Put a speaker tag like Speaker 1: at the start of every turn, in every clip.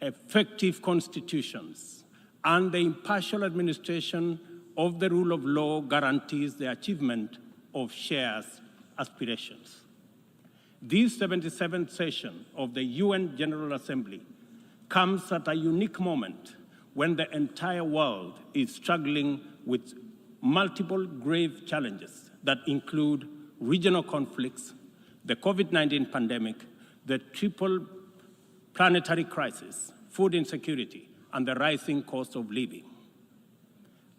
Speaker 1: effective constitutions, and the impartial administration of the rule of law guarantees the achievement of shared aspirations. This 77th session of the UN General Assembly comes at a unique moment when the entire world is struggling with multiple grave challenges that include regional conflicts, the COVID-19 pandemic, the triple planetary crisis, food insecurity, and the rising cost of living.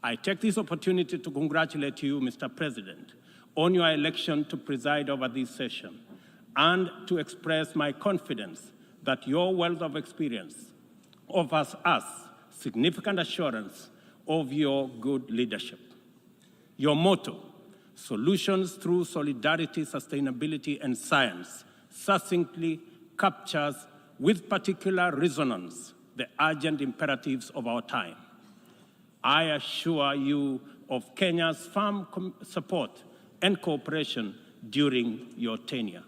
Speaker 1: I take this opportunity to congratulate you, Mr. President, on your election to preside over this session and to express my confidence that your wealth of experience offers us significant assurance of your good leadership. Your motto, solutions through solidarity, sustainability, and science, succinctly captures with particular resonance the urgent imperatives of our time. I assure you of Kenya's firm support and cooperation during your tenure.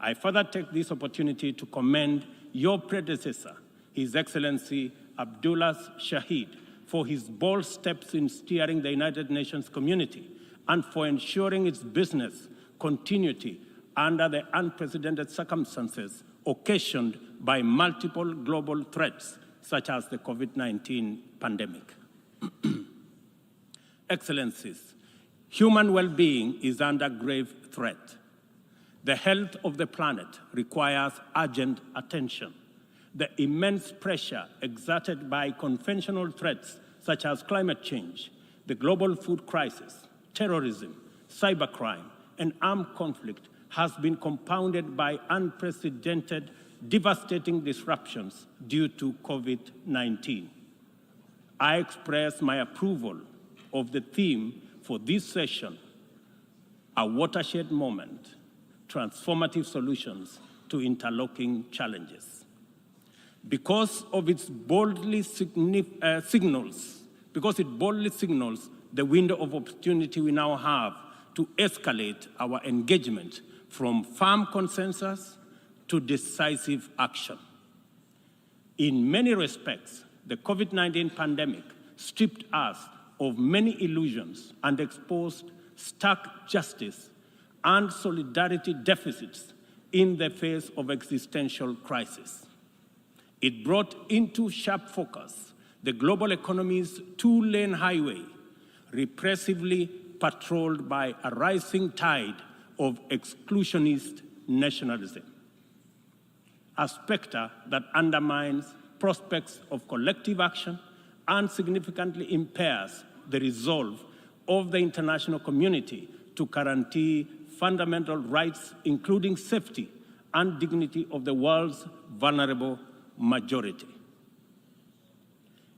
Speaker 1: I further take this opportunity to commend your predecessor, His Excellency Abdullah Shahid, for his bold steps in steering the United Nations community and for ensuring its business continuity under the unprecedented circumstances occasioned by multiple global threats, such as the COVID-19 pandemic. Excellencies, human well-being is under grave threat. The health of the planet requires urgent attention. The immense pressure exerted by conventional threats such as climate change, the global food crisis, terrorism, cybercrime, and armed conflict has been compounded by unprecedented, devastating disruptions due to COVID-19. I express my approval of the theme for this session, a watershed moment, transformative solutions to interlocking challenges. Because it boldly signals the window of opportunity we now have to escalate our engagement from firm consensus to decisive action. In many respects, the COVID-19 pandemic stripped us of many illusions and exposed stark justice and solidarity deficits in the face of existential crisis. It brought into sharp focus the global economy's two-lane highway, repressively patrolled by a rising tide of exclusionist nationalism, a specter that undermines prospects of collective action and significantly impairs the resolve of the international community to guarantee fundamental rights, including safety and dignity of the world's vulnerable majority.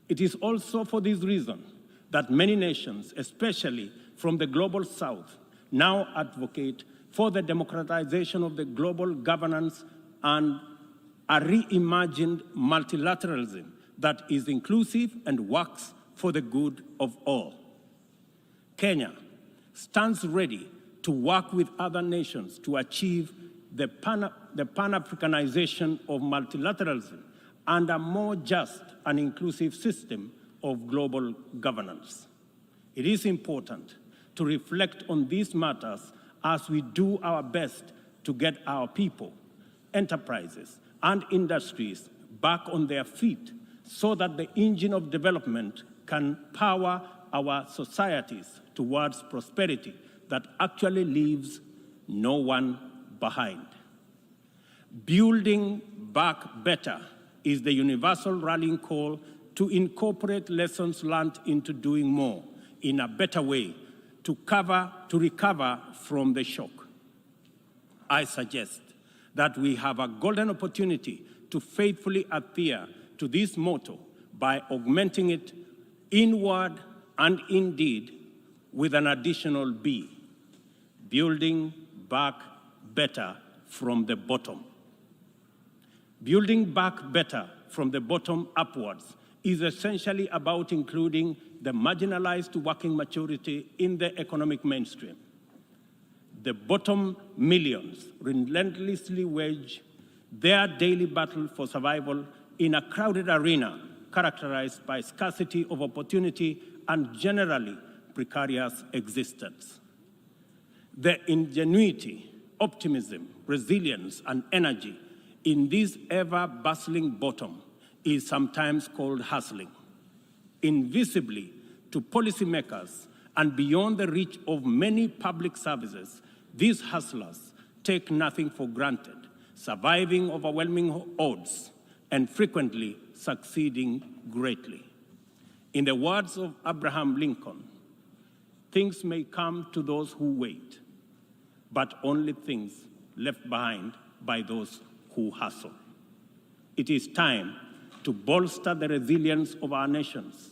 Speaker 1: It is also for this reason that many nations, especially from the global south, now advocate for the democratization of the global governance and a reimagined multilateralism that is inclusive and works for the good of all. Kenya stands ready to work with other nations to achieve the Pan-Africanization of multilateralism and a more just and inclusive system of global governance. It is important to reflect on these matters as we do our best to get our people, enterprises, and industries back on their feet so that the engine of development can power our societies towards prosperity that actually leaves no one behind. Building back better is the universal rallying call to incorporate lessons learned into doing more in a better way to recover from the shock. I suggest that we have a golden opportunity to faithfully adhere to this motto by augmenting it inward and indeed with an additional B, building back better from the bottom. Building back better from the bottom upwards is essentially about including the marginalized to working majority in the economic mainstream. The bottom millions relentlessly wage their daily battle for survival in a crowded arena characterized by scarcity of opportunity and generally precarious existence. The ingenuity, optimism, resilience, and energy in this ever-bustling bottom is sometimes called hustling. Invisibly to policymakers and beyond the reach of many public services, these hustlers take nothing for granted, surviving overwhelming odds and frequently succeeding greatly. In the words of Abraham Lincoln, things may come to those who wait, but only things left behind by those who hustle. It is time to bolster the resilience of our nations,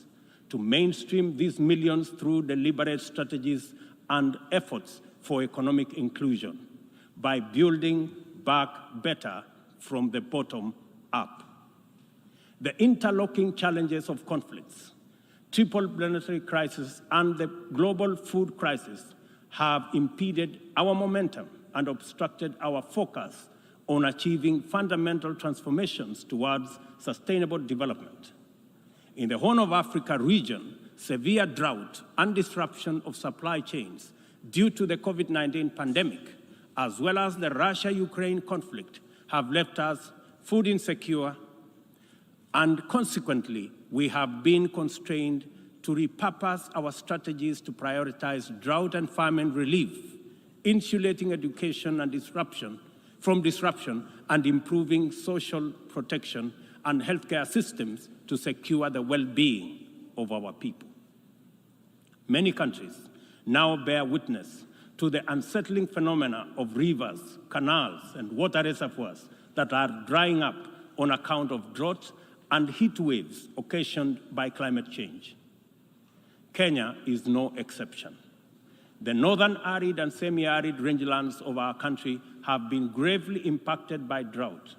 Speaker 1: to mainstream these millions through deliberate strategies and efforts for economic inclusion by building back better from the bottom up. The interlocking challenges of conflicts, triple planetary crisis, and the global food crisis have impeded our momentum and obstructed our focus on achieving fundamental transformations towards sustainable development. In the Horn of Africa region, severe drought and disruption of supply chains due to the COVID-19 pandemic, as well as the Russia-Ukraine conflict, have left us food insecure, and consequently, we have been constrained to repurpose our strategies to prioritize drought and famine relief, insulating education and from disruption, and improving social protection and healthcare systems to secure the well-being of our people. Many countries now bear witness to the unsettling phenomena of rivers, canals, and water reservoirs that are drying up on account of drought and heat waves occasioned by climate change. Kenya is no exception. The northern arid and semi-arid rangelands of our country have been gravely impacted by drought,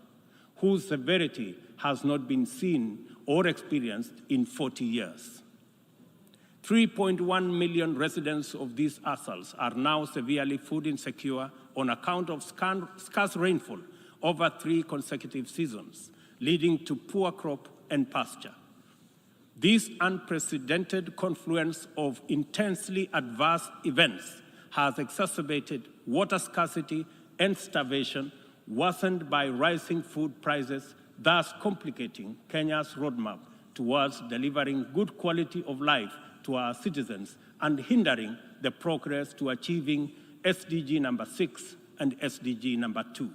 Speaker 1: whose severity has not been seen or experienced in 40 years. 3.1 million residents of these atolls are now severely food insecure on account of scarce rainfall over 3 consecutive seasons, leading to poor crop and pasture. This unprecedented confluence of intensely adverse events has exacerbated water scarcity and starvation, worsened by rising food prices, thus complicating Kenya's roadmap towards delivering good quality of life to our citizens and hindering the progress to achieving SDG number 6 and SDG number 2.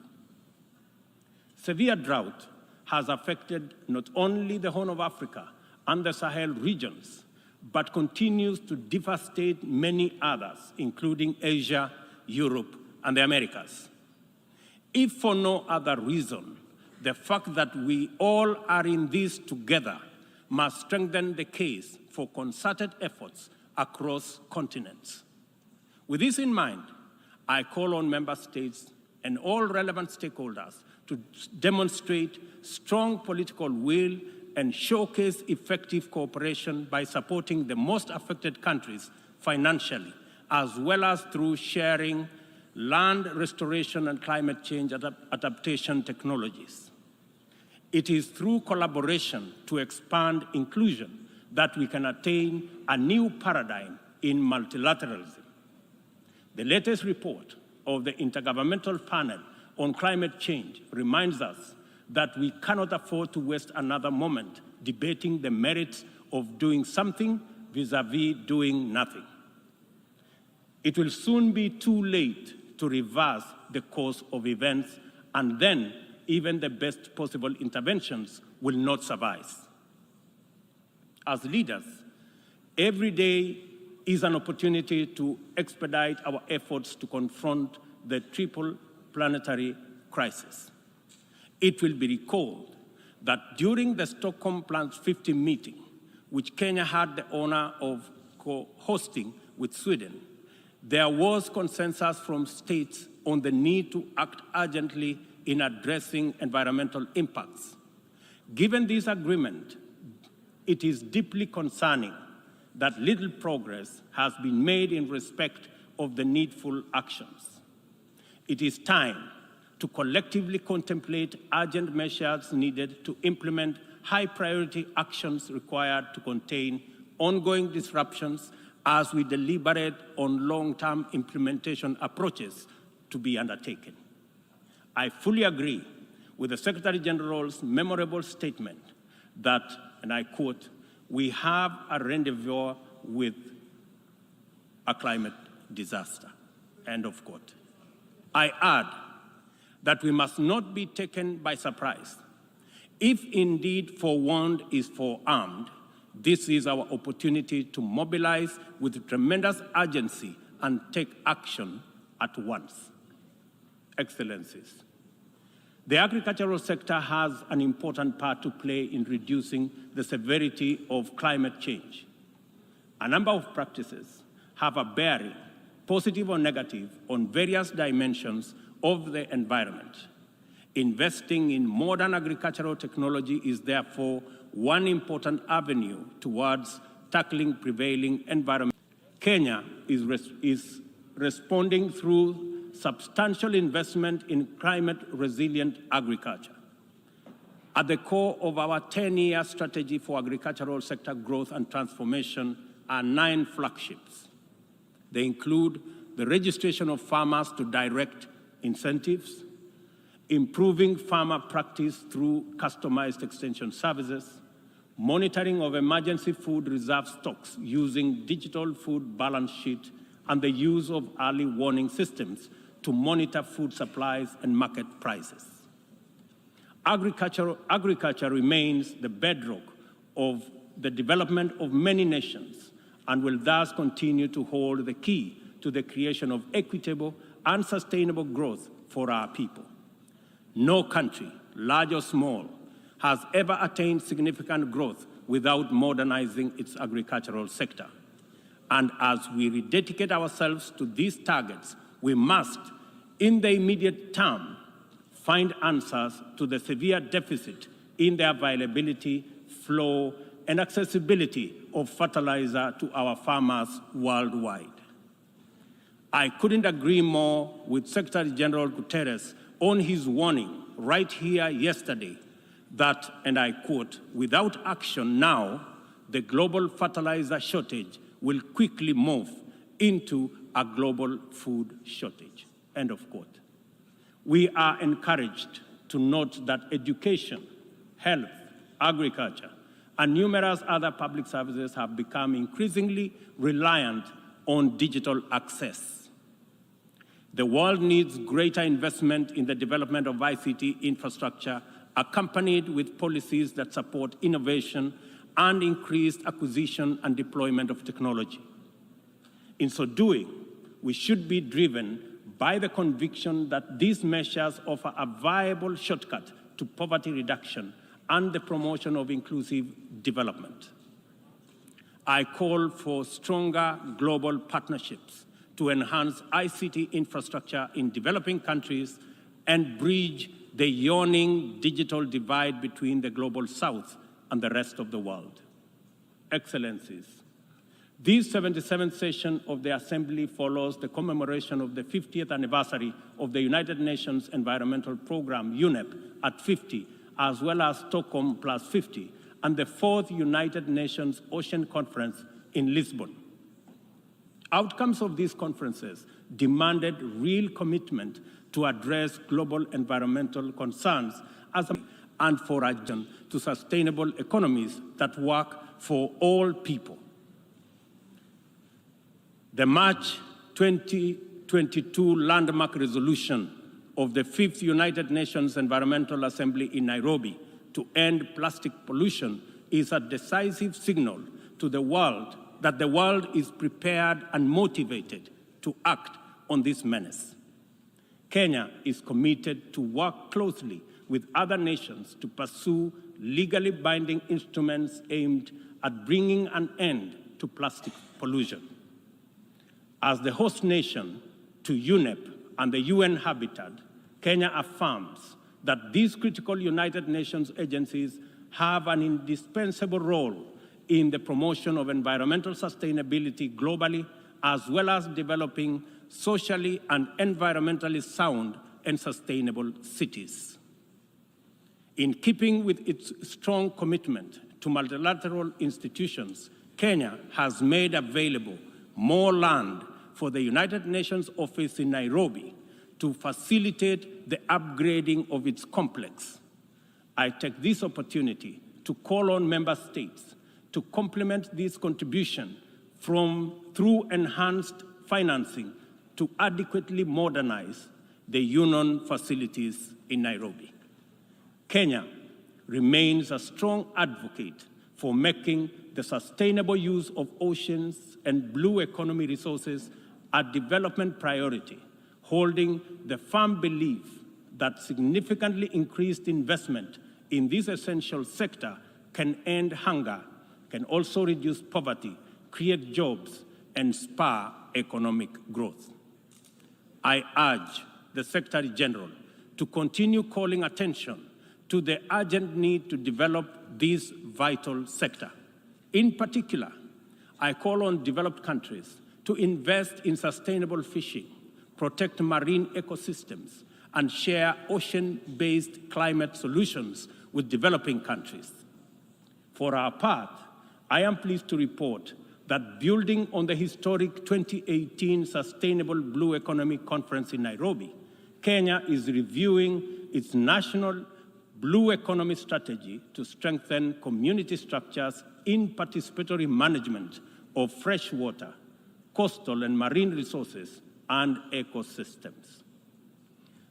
Speaker 1: Severe drought has affected not only the Horn of Africa and the Sahel regions, but continues to devastate many others, including Asia, Europe, and the Americas. If for no other reason, the fact that we all are in this together must strengthen the case for concerted efforts across continents. With this in mind, I call on member states and all relevant stakeholders to demonstrate strong political will and showcase effective cooperation by supporting the most affected countries financially, as well as through sharing land restoration and climate change adaptation technologies. It is through collaboration to expand inclusion that we can attain a new paradigm in multilateralism. The latest report of the Intergovernmental Panel on Climate Change reminds us that we cannot afford to waste another moment debating the merits of doing something vis-à-vis doing nothing. It will soon be too late to reverse the course of events, and then even the best possible interventions will not suffice. As leaders, every day is an opportunity to expedite our efforts to confront the triple planetary crisis. It will be recalled that during the Stockholm Plan 50 meeting, which Kenya had the honor of co-hosting with Sweden, there was consensus from states on the need to act urgently in addressing environmental impacts. Given this agreement, it is deeply concerning that little progress has been made in respect of the needful actions. It is time to collectively contemplate urgent measures needed to implement high-priority actions required to contain ongoing disruptions as we deliberate on long-term implementation approaches to be undertaken. I fully agree with the Secretary General's memorable statement that, and I quote, "We have a rendezvous with a climate disaster," end of quote. I add that we must not be taken by surprise. If indeed forewarned is forearmed, this is our opportunity to mobilize with tremendous urgency and take action at once. Excellencies, the agricultural sector has an important part to play in reducing the severity of climate change. A number of practices have a bearing, positive or negative, on various dimensions of the environment. Investing in modern agricultural technology is therefore one important avenue towards tackling prevailing environment. Kenya is responding through substantial investment in climate-resilient agriculture. At the core of our 10-year strategy for agricultural sector growth and transformation are 9 flagships. They include the registration of farmers to direct incentives, improving farmer practice through customized extension services, monitoring of emergency food reserve stocks using digital food balance sheet, and the use of early warning systems to monitor food supplies and market prices. Agriculture remains the bedrock of the development of many nations and will thus continue to hold the key to the creation of equitable and sustainable growth for our people. No country, large or small, has ever attained significant growth without modernizing its agricultural sector. And as we rededicate ourselves to these targets, we must, in the immediate term, find answers to the severe deficit in the availability, flow, and accessibility of fertilizer to our farmers worldwide. I couldn't agree more with Secretary General Guterres on his warning right here yesterday that, and I quote, "Without action now, the global fertilizer shortage will quickly move into a global food shortage," end of quote. We are encouraged to note that education, health, agriculture, and numerous other public services have become increasingly reliant on digital access. The world needs greater investment in the development of ICT infrastructure, accompanied with policies that support innovation and increased acquisition and deployment of technology. In so doing, we should be driven by the conviction that these measures offer a viable shortcut to poverty reduction and the promotion of inclusive development. I call for stronger global partnerships to enhance ICT infrastructure in developing countries and bridge the yawning digital divide between the global south and the rest of the world. Excellencies, this 77th session of the Assembly follows the commemoration of the 50th anniversary of the United Nations Environmental Programme, UNEP, at 50, as well as Stockholm plus 50, and the 4th United Nations Ocean Conference in Lisbon. Outcomes of these conferences demanded real commitment to address global environmental concerns and for adjustment to sustainable economies that work for all people. The March 2022 landmark resolution of the 5th United Nations Environmental Assembly in Nairobi to end plastic pollution is a decisive signal to the world that the world is prepared and motivated to act on this menace. Kenya is committed to work closely with other nations to pursue legally binding instruments aimed at bringing an end to plastic pollution. As the host nation to UNEP and the UN Habitat, Kenya affirms that these critical United Nations agencies have an indispensable role in the promotion of environmental sustainability globally, as well as developing socially and environmentally sound and sustainable cities. In keeping with its strong commitment to multilateral institutions, Kenya has made available more land for the United Nations office in Nairobi to facilitate the upgrading of its complex. I take this opportunity to call on member states to complement this contribution through enhanced financing to adequately modernize the UN facilities in Nairobi. Kenya remains a strong advocate for making the sustainable use of oceans and blue economy resources a development priority, holding the firm belief that significantly increased investment in this essential sector can end hunger, can also reduce poverty, create jobs, and spur economic growth. I urge the Secretary General to continue calling attention to the urgent need to develop this vital sector. In particular, I call on developed countries to invest in sustainable fishing, protect marine ecosystems, and share ocean-based climate solutions with developing countries. For our part, I am pleased to report that building on the historic 2018 Sustainable Blue Economy Conference in Nairobi, Kenya is reviewing its national blue economy strategy to strengthen community structures in participatory management of freshwater, coastal and marine resources and ecosystems.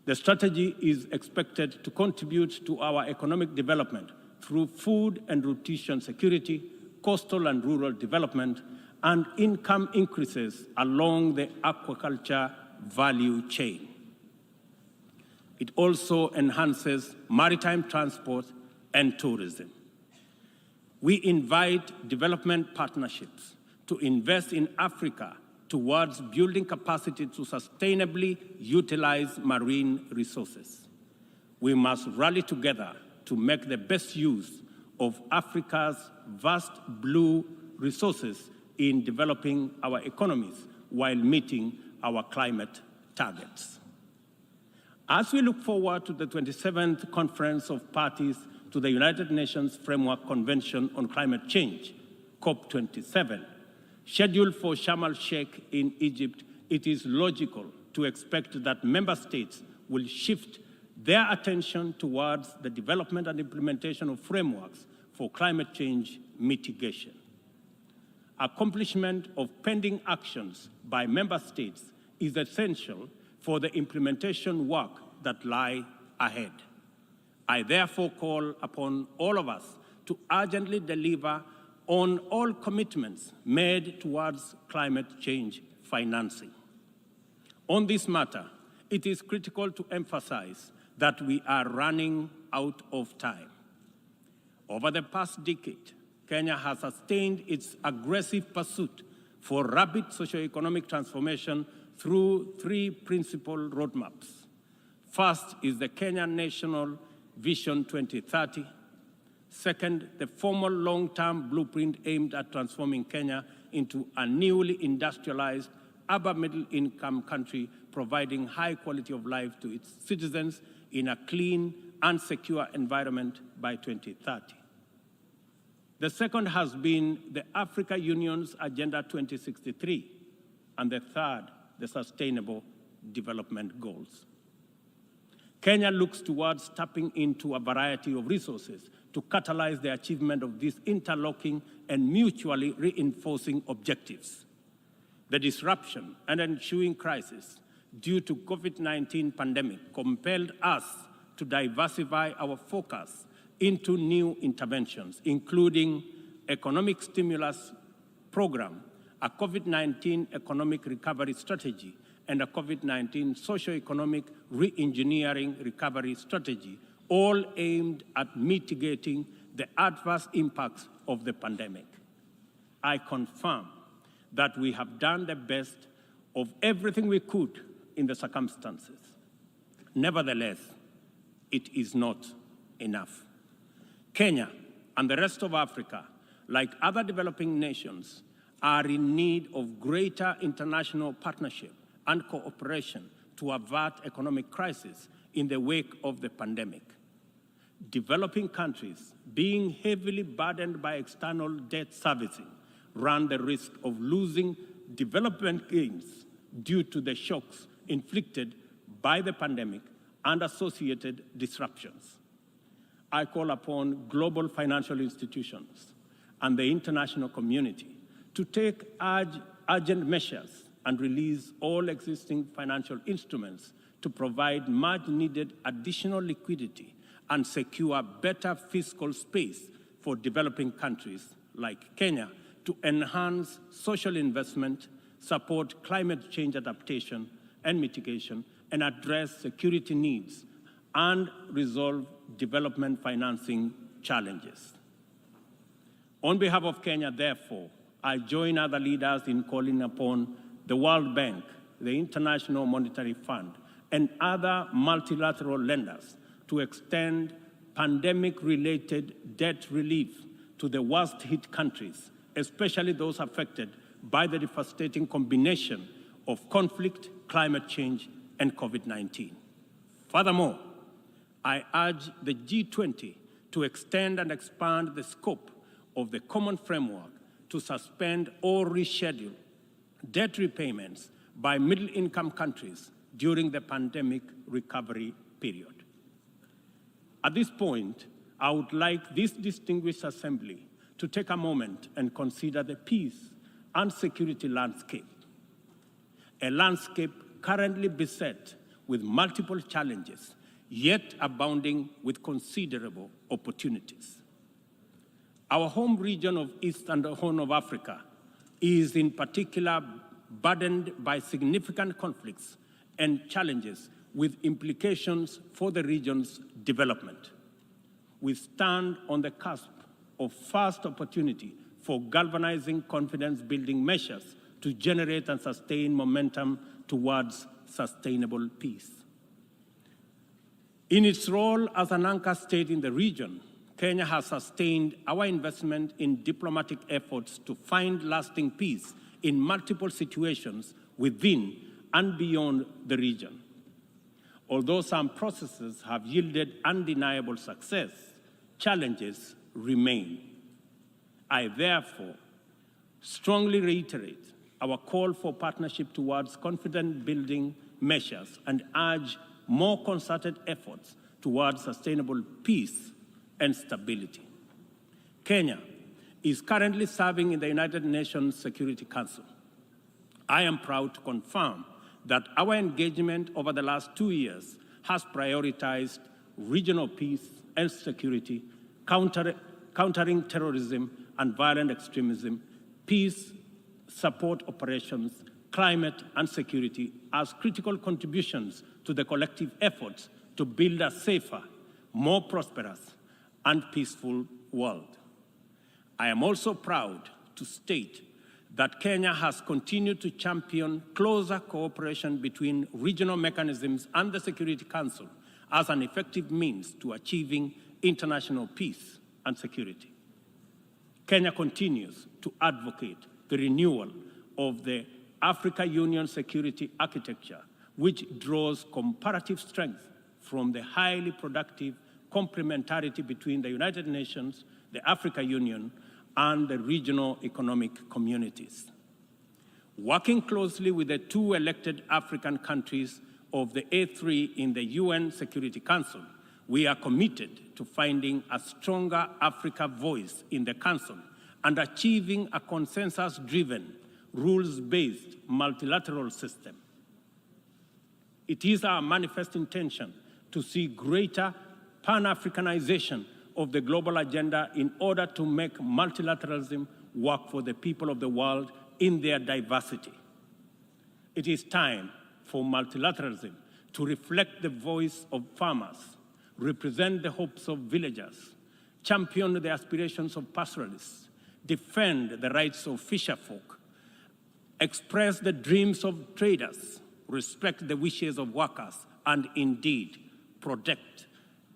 Speaker 1: The strategy is expected to contribute to our economic development through food and nutrition security, coastal and rural development, and income increases along the aquaculture value chain. It also enhances maritime transport and tourism. We invite development partnerships to invest in Africa towards building capacity to sustainably utilize marine resources. We must rally together to make the best use of Africa's vast blue resources in developing our economies while meeting our climate targets. As we look forward to the 27th Conference of Parties to the United Nations Framework Convention on Climate Change, COP27, scheduled for Sharm el-Sheikh in Egypt, it is logical to expect that member states will shift their attention towards the development and implementation of frameworks for climate change mitigation. Accomplishment of pending actions by member states is essential for the implementation work that lie ahead. I therefore call upon all of us to urgently deliver on all commitments made towards climate change financing. On this matter, it is critical to emphasize that we are running out of time. Over the past decade, Kenya has sustained its aggressive pursuit for rapid socioeconomic transformation through three principal roadmaps. First is the Kenya National Vision 2030. Second, the formal long-term blueprint aimed at transforming Kenya into a newly industrialized, upper middle-income country, providing high quality of life to its citizens in a clean and secure environment by 2030. The second has been the Africa Union's Agenda 2063, and the third, the Sustainable Development Goals. Kenya looks towards tapping into a variety of resources to catalyze the achievement of these interlocking and mutually reinforcing objectives. The disruption and ensuing crisis due to COVID-19 pandemic compelled us to diversify our focus into new interventions, including economic stimulus program, a COVID-19 economic recovery strategy, and a COVID-19 socio-economic re-engineering recovery strategy, all aimed at mitigating the adverse impacts of the pandemic. I confirm that we have done the best of everything we could in the circumstances. Nevertheless, it is not enough. Kenya and the rest of Africa, like other developing nations, are in need of greater international partnership and cooperation to avert economic crisis in the wake of the pandemic. Developing countries, being heavily burdened by external debt servicing, run the risk of losing development gains due to the shocks inflicted by the pandemic and associated disruptions. I call upon global financial institutions and the international community to take urgent measures and release all existing financial instruments to provide much-needed additional liquidity and secure better fiscal space for developing countries like Kenya to enhance social investment, support climate change adaptation and mitigation, and address security needs and resolve development financing challenges. On behalf of Kenya, therefore, I join other leaders in calling upon the World Bank, the International Monetary Fund, and other multilateral lenders to extend pandemic-related debt relief to the worst-hit countries, especially those affected by the devastating combination of conflict, climate change, and COVID-19. Furthermore, I urge the G20 to extend and expand the scope of the common framework to suspend or reschedule debt repayments by middle-income countries during the pandemic recovery period. At this point, I would like this distinguished assembly to take a moment and consider the peace and security landscape, a landscape currently beset with multiple challenges, yet abounding with considerable opportunities. Our home region of East and Horn of Africa is in particular burdened by significant conflicts and challenges with implications for the region's development. We stand on the cusp of first opportunity for galvanizing confidence-building measures to generate and sustain momentum towards sustainable peace. In its role as an anchor state in the region, Kenya has sustained our investment in diplomatic efforts to find lasting peace in multiple situations within and beyond the region. Although some processes have yielded undeniable success, challenges remain. I therefore strongly reiterate our call for partnership towards confidence-building measures and urge more concerted efforts towards sustainable peace and stability. Kenya is currently serving in the United Nations Security Council. I am proud to confirm that our engagement over the last 2 years has prioritized regional peace and security, countering terrorism and violent extremism, peace support operations, climate and security as critical contributions to the collective efforts to build a safer, more prosperous and peaceful world. I am also proud to state that Kenya has continued to champion closer cooperation between regional mechanisms and the Security Council as an effective means to achieving international peace and security. Kenya continues to advocate the renewal of the Africa Union security architecture, which draws comparative strength from the highly productive complementarity between the United Nations, the Africa Union, and the regional economic communities. Working closely with the 2 elected African countries of the A3 in the UN Security Council, we are committed to finding a stronger Africa voice in the Council and achieving a consensus-driven, rules-based multilateral system. It is our manifest intention to see greater Pan-Africanization of the global agenda in order to make multilateralism work for the people of the world in their diversity. It is time for multilateralism to reflect the voice of farmers, represent the hopes of villagers, champion the aspirations of pastoralists, defend the rights of fisherfolk, express the dreams of traders, respect the wishes of workers, and indeed protect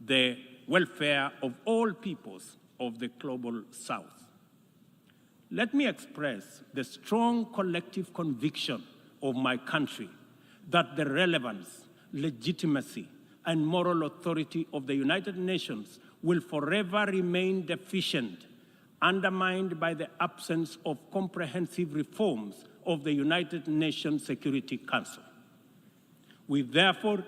Speaker 1: the welfare of all peoples of the global South. Let me express the strong collective conviction of my country that the relevance, legitimacy, and moral authority of the United Nations will forever remain deficient, undermined by the absence of comprehensive reforms of the United Nations Security Council. We therefore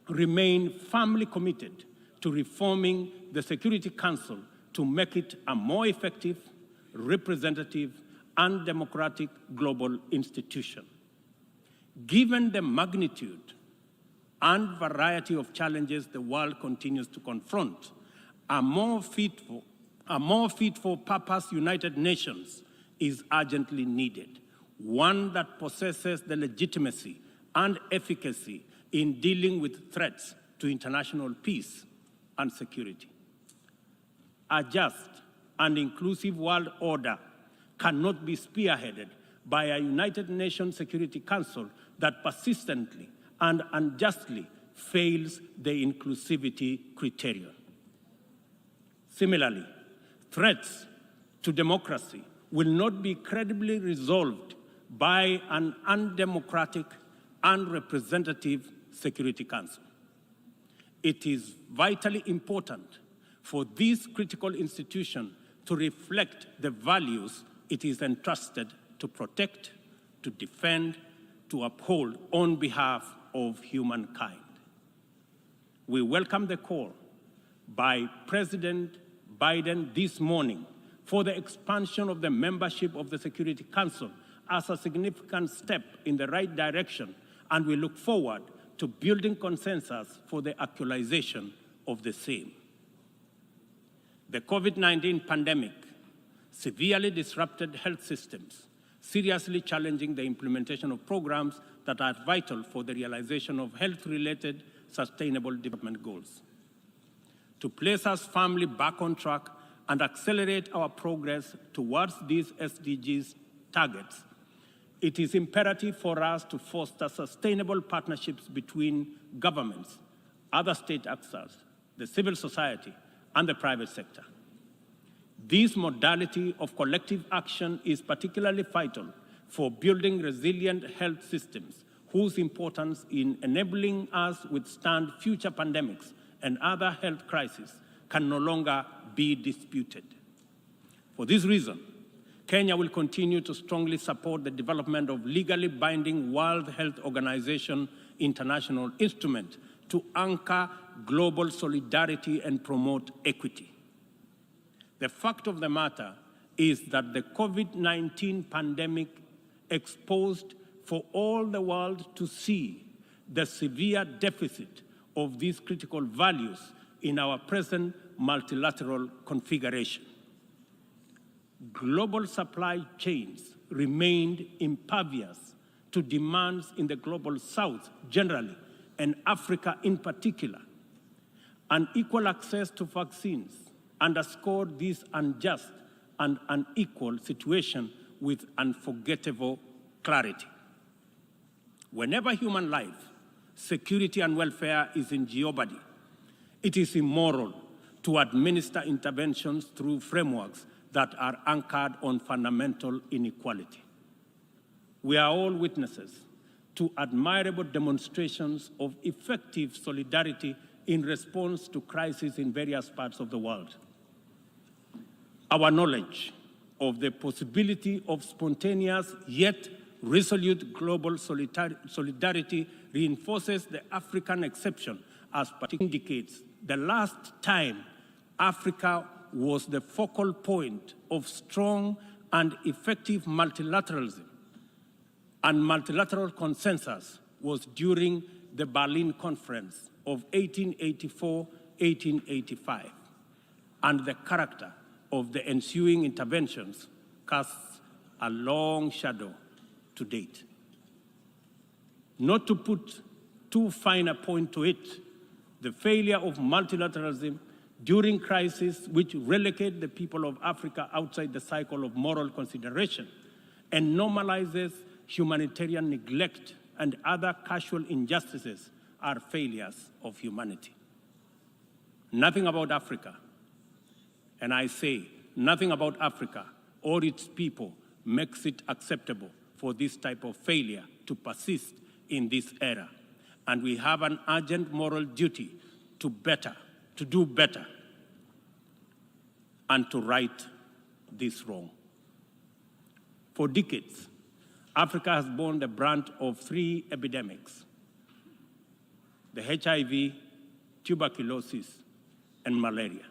Speaker 1: remain firmly committed to reforming the Security Council to make it a more effective, representative, and democratic global institution. Given the magnitude and variety of challenges the world continues to confront, a more fit for purpose United Nations is urgently needed, one that possesses the legitimacy and efficacy in dealing with threats to international peace and security. A just and inclusive world order cannot be spearheaded by a United Nations Security Council that persistently and unjustly fails the inclusivity criterion. Similarly, threats to democracy will not be credibly resolved by an undemocratic and representative Security Council. It is vitally important for this critical institution to reflect the values it is entrusted to protect, to defend, to uphold on behalf of humankind. We welcome the call by President Biden this morning for the expansion of the membership of the Security Council as a significant step in the right direction, and we look forward to building consensus for the actualization of the same. The COVID-19 pandemic severely disrupted health systems, seriously challenging the implementation of programs that are vital for the realization of health-related sustainable development goals. To place us firmly back on track and accelerate our progress towards these SDGs targets, it is imperative for us to foster sustainable partnerships between governments, other state actors, the civil society, and the private sector. This modality of collective action is particularly vital for building resilient health systems, whose importance in enabling us withstand future pandemics and other health crises can no longer be disputed. For this reason, Kenya will continue to strongly support the development of legally binding World Health Organization international instrument to anchor global solidarity and promote equity. The fact of the matter is that the COVID-19 pandemic exposed for all the world to see the severe deficit of these critical values in our present multilateral configuration. Global supply chains remained impervious to demands in the global south generally, and Africa in particular. Unequal access to vaccines underscored this unjust and unequal situation with unforgettable clarity. Whenever human life, security, and welfare is in jeopardy, it is immoral to administer interventions through frameworks that are anchored on fundamental inequality. We are all witnesses to admirable demonstrations of effective solidarity in response to crises in various parts of the world. Our knowledge of the possibility of spontaneous yet resolute global solidarity reinforces the African exception, as indicates the last time Africa was the focal point of strong and effective multilateralism and multilateral consensus was during the Berlin Conference of 1884-1885, and the character of the ensuing interventions casts a long shadow to date. Not to put too fine a point to it, the failure of multilateralism during crises which relegate the people of Africa outside the cycle of moral consideration and normalizes humanitarian neglect and other casual injustices are failures of humanity. Nothing about Africa, and I say nothing about Africa or its people makes it acceptable for this type of failure to persist in this era, and we have an urgent moral duty to do better, and to right this wrong. For decades, Africa has borne the brunt of 3 epidemics: the HIV, tuberculosis, and malaria.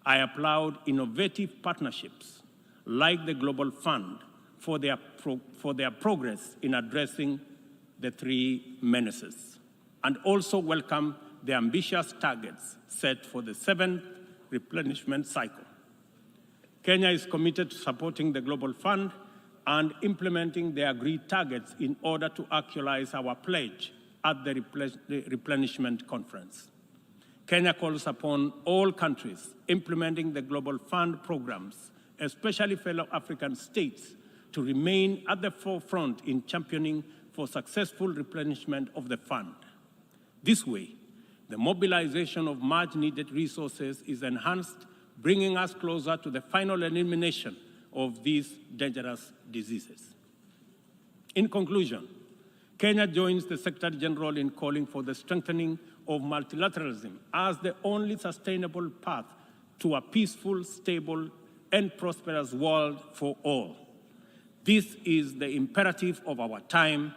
Speaker 1: I applaud innovative partnerships like the Global Fund for their progress in addressing the 3 menaces, and also welcome the ambitious targets set for the 7th replenishment cycle. Kenya is committed to supporting the Global Fund and implementing the agreed targets in order to actualize our pledge at the replenishment conference. Kenya calls upon all countries implementing the Global Fund programs, especially fellow African states, to remain at the forefront in championing for successful replenishment of the fund. This way, the mobilization of much-needed resources is enhanced, bringing us closer to the final elimination of these dangerous diseases. In conclusion, Kenya joins the Secretary General in calling for the strengthening of multilateralism as the only sustainable path to a peaceful, stable, and prosperous world for all. This is the imperative of our time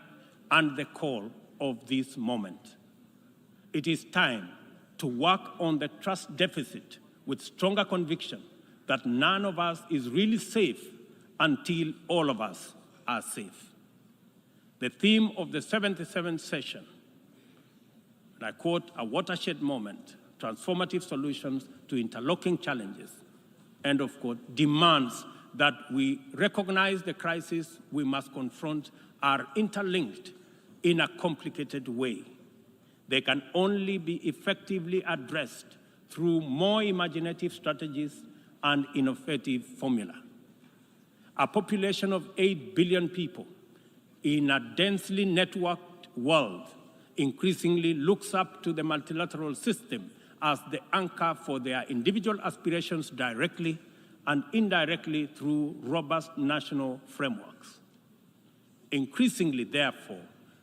Speaker 1: and the call of this moment. It is time to work on the trust deficit with stronger conviction that none of us is really safe until all of us are safe. The theme of the 77th session, and I quote, "a watershed moment, transformative solutions to interlocking challenges," end of quote, demands that we recognize the crises we must confront are interlinked in a complicated way. They can only be effectively addressed through more imaginative strategies and innovative formula. A population of 8 billion people in a densely networked world increasingly looks up to the multilateral system as the anchor for their individual aspirations directly and indirectly through robust national frameworks. Increasingly, therefore,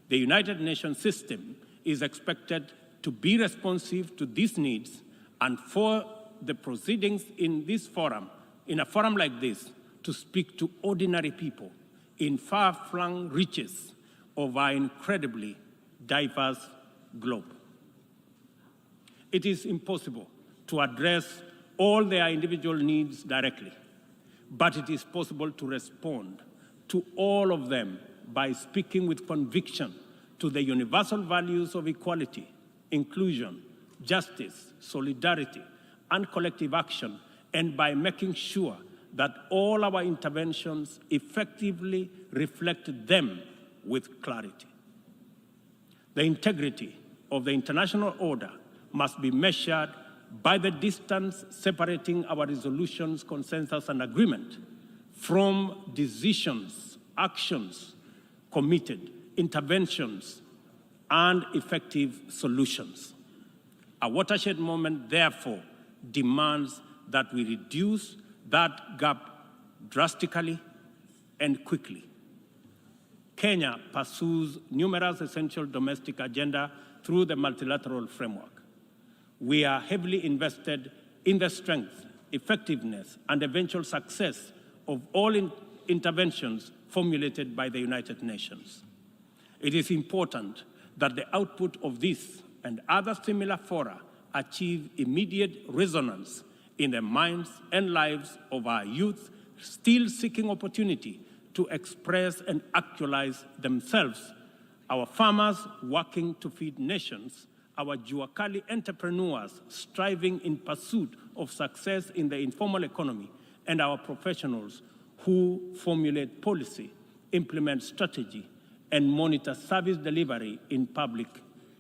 Speaker 1: the United Nations system is expected to be responsive to these needs, and for the proceedings in this forum, in a forum like this, to speak to ordinary people in far-flung reaches of our incredibly diverse globe. It is impossible to address all their individual needs directly, but it is possible to respond to all of them by speaking with conviction to the universal values of equality, inclusion, justice, solidarity, and collective action, and by making sure that all our interventions effectively reflect them with clarity. The integrity of the international order must be measured by the distance separating our resolutions, consensus, and agreement from decisions, actions, committed, interventions, and effective solutions. A watershed moment, therefore, demands that we reduce that gap drastically and quickly. Kenya pursues numerous essential domestic agenda through the multilateral framework. We are heavily invested in the strength, effectiveness, and eventual success of all interventions formulated by the United Nations. It is important that the output of this and other similar fora achieve immediate resonance in the minds and lives of our youth still seeking opportunity to express and actualize themselves, our farmers working to feed nations, our Juakali entrepreneurs striving in pursuit of success in the informal economy, and our professionals who formulate policy, implement strategy, and monitor service delivery in public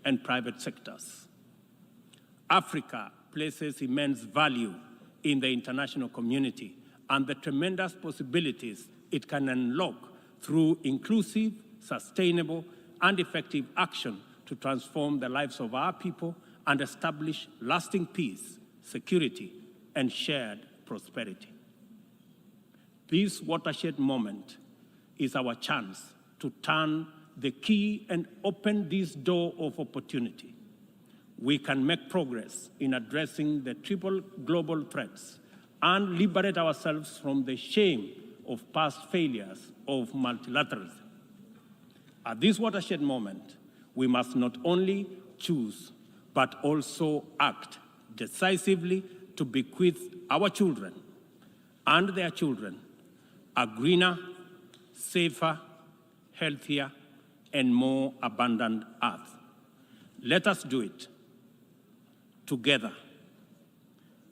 Speaker 1: and private sectors. Africa places immense value in the international community and the tremendous possibilities it can unlock through inclusive, sustainable, and effective action to transform the lives of our people and establish lasting peace, security, and shared prosperity. This watershed moment is our chance to turn the key and open this door of opportunity. We can make progress in addressing the triple global threats and liberate ourselves from the shame of past failures of multilateralism. At this watershed moment, we must not only choose, but also act decisively to bequeath our children and their children a greener, safer, healthier, and more abundant earth. Let us do it together,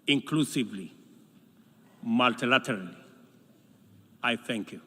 Speaker 1: inclusively, multilaterally. I thank you.